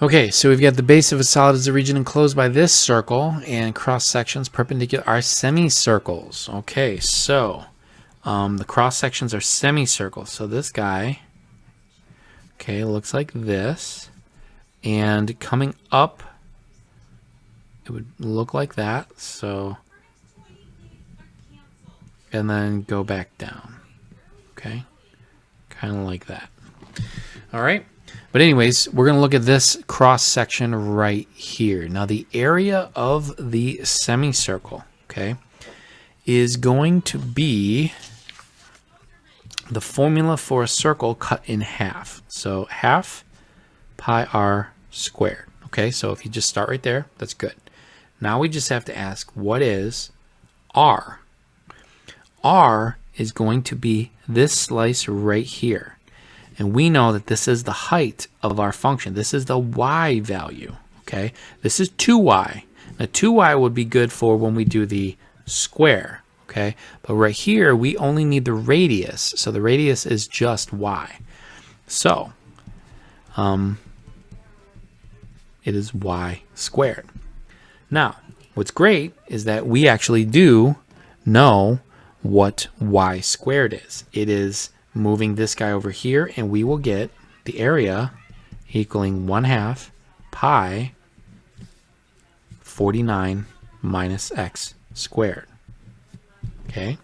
Okay, so we've got the base of a solid as the region enclosed by this circle, and cross sections perpendicular are semicircles. Okay, so the cross sections are semicircles. So this guy, okay, looks like this, and coming up, it would look like that. So, and then go back down. Okay, kind of like that. All right. But anyways, we're going to look at this cross section right here. Now the area of the semicircle, okay, is going to be the formula for a circle cut in half. So half pi r squared. Okay, so if you just start right there, that's good. Now we just have to ask, what is r? R is going to be this slice right here. And we know that this is the height of our function. This is the y value, okay? This is 2y. Now 2y would be good for when we do the square, okay? But right here, we only need the radius. So the radius is just y. So it is y squared. Now, what's great is that we actually do know what y squared is. It is moving this guy over here, and we will get the area equaling 1/2 pi 49 minus x squared. Okay.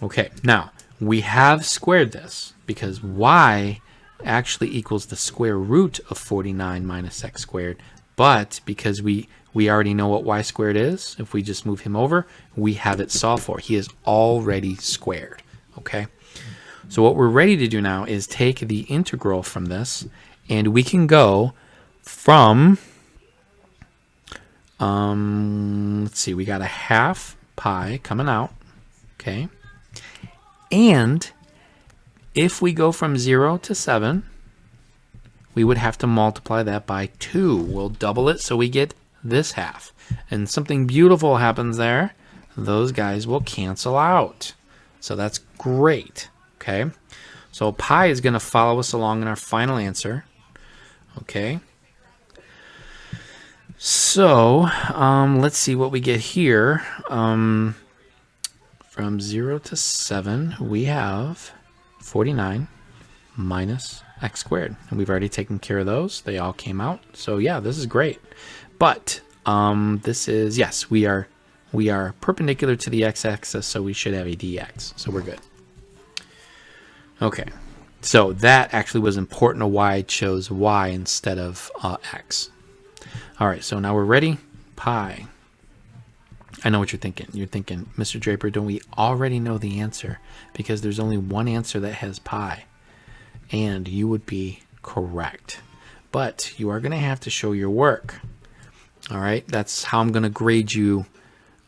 Okay, now we have squared this because y actually equals the square root of 49 minus x squared, but because we already know what y squared is, if we just move him over, we have it solved for. He is already squared. Okay, so what we're ready to do now is take the integral from this, and we can go from, let's see, we got 1/2 pi coming out, okay, and if we go from 0 to 7, we would have to multiply that by 2. We'll double it so we get this half, and something beautiful happens there. Those guys will cancel out. So that's great, okay? So pi is going to follow us along in our final answer, okay? So let's see what we get here. From 0 to 7, we have 49 minus x squared. And we've already taken care of those. They all came out. So yeah, this is great. But this is, yes, we are perpendicular to the x-axis, so we should have a dx. So we're good. Okay, so that actually was important to why I chose y instead of x. All right, so now we're ready. Pi. I know what you're thinking. You're thinking, Mr. Draper, don't we already know the answer? Because there's only one answer that has pi. And you would be correct. But you are going to have to show your work. All right, that's how I'm going to grade you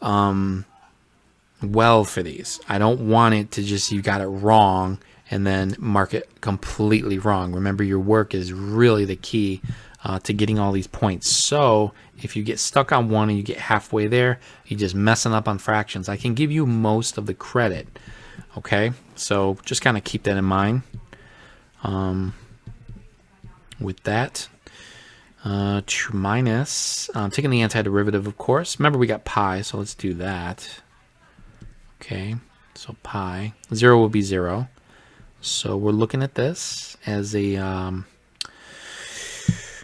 well for these. I don't want it to just you got it wrong and then mark it completely wrong. Remember, your work is really the key to getting all these points. So if you get stuck on one and you get halfway there, you're just messing up on fractions. I can give you most of the credit. Okay, so just kind of keep that in mind. With that, minus, taking the antiderivative, of course. Remember, we got pi, so let's do that. Okay, so pi, 0 will be 0. So we're looking at this as a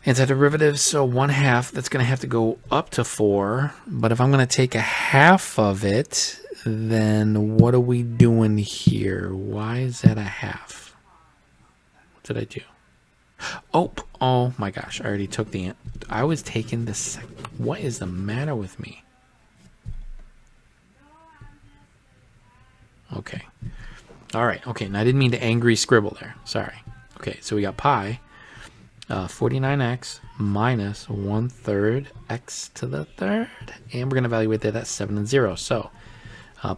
antiderivative, so 1/2, that's going to have to go up to 4. But if I'm going to take 1/2 of it, then what are we doing here? Why is that 1/2? What did I do? Oh my gosh, I already took the, I was taking this, what is the matter with me? Okay. All right, okay, and I didn't mean to angry scribble there, sorry. Okay, so we got pi, 49x minus 1/3 x to the third, and we're going to evaluate that at 7 and 0. So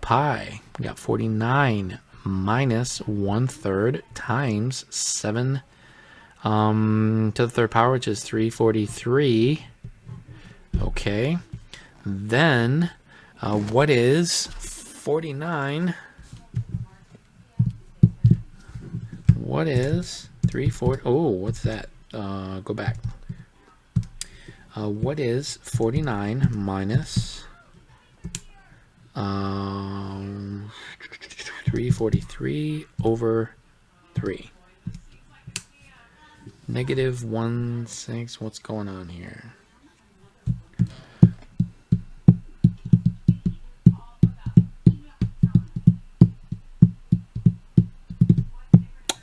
pi, we got 49 minus 1/3 times 7 to the third power, which is 343. Okay, then what is 49? What is 340? Oh, what's that? go back. What is 49 minus 343 over 3? Negative 1/6. What's going on here?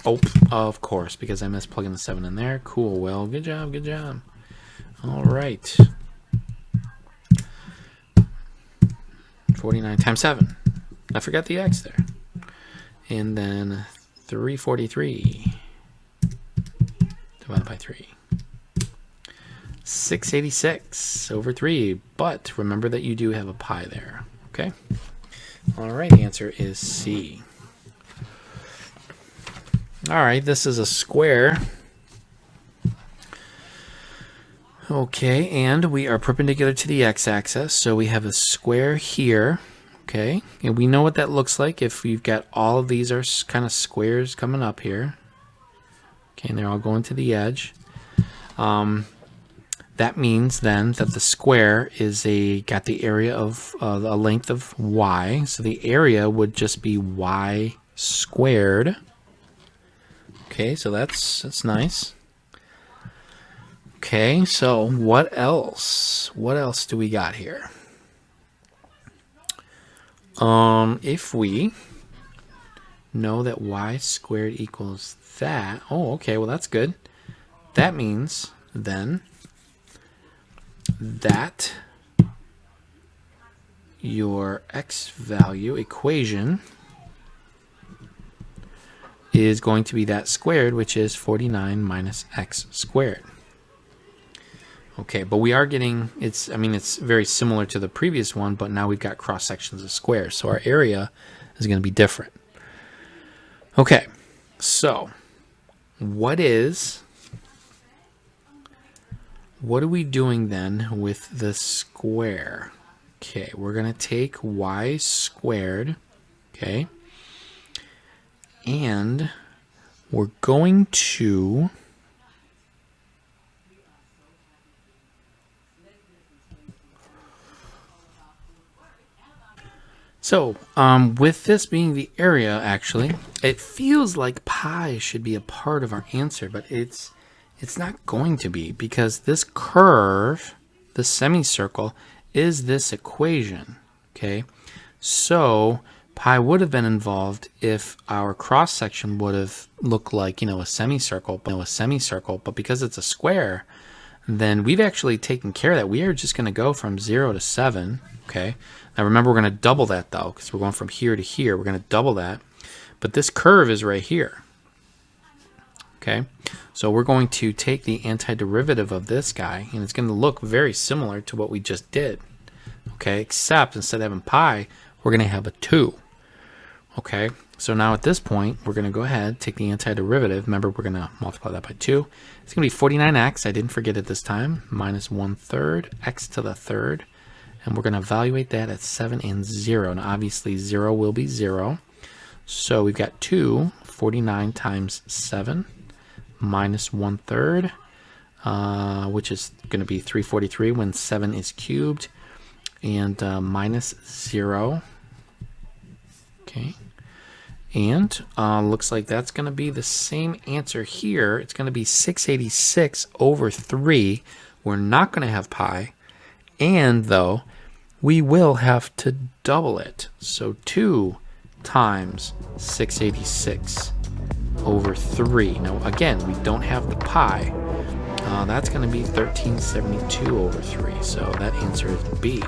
Oh, of course, because I missed plugging the 7 in there. Cool. Well, good job. Good job. All right. 49 times 7. I forgot the x there. And then 343 divided by 3. 686 over 3. But remember that you do have a pi there. Okay? All right, the answer is C. All right, this is a square. Okay, and we are perpendicular to the x-axis, so we have a square here. Okay, and we know what that looks like if we've got all of these are kind of squares coming up here. Okay, and they're all going to the edge. That means then that the square is got the area of a length of y, so the area would just be y squared. Okay, so that's nice. Okay, so what else? What else do we got here? If we know that y squared equals that, oh, okay, well that's good. That means then that your x value equation is going to be that squared, which is 49 minus x squared. Okay, but we are getting, it's very similar to the previous one, but now we've got cross sections of squares, so our area is going to be different. Okay, so what are we doing then with the square? Okay, we're going to take y squared, okay, and we're going to with this being the area, actually, it feels like pi should be a part of our answer, but it's not going to be, because this curve, the semicircle, is this equation, okay? So pi would have been involved if our cross section would have looked like, a semicircle, but because it's a square, then we've actually taken care of that. We are just going to go from 0 to 7, okay? Now remember, we're going to double that though, because we're going from here to here. We're going to double that, but this curve is right here. Okay, so we're going to take the antiderivative of this guy, and it's going to look very similar to what we just did. Okay, except instead of having pi, we're going to have a 2. Okay, so now at this point, we're going to go ahead, take the antiderivative. Remember, we're going to multiply that by 2. It's going to be 49x, I didn't forget it this time, minus 1/3, x to the third. And we're going to evaluate that at 7 and 0. Now, obviously, 0 will be 0. So we've got 49 times 7 minus 1/3, which is going to be 343 when 7 is cubed, and minus 0. Okay. And looks like that's going to be the same answer here. It's going to be 686 over 3. We're not going to have pi. And though, we will have to double it. So 2 times 686 over 3. Now, again, we don't have the pi. That's going to be 1372 over 3. So that answer is B.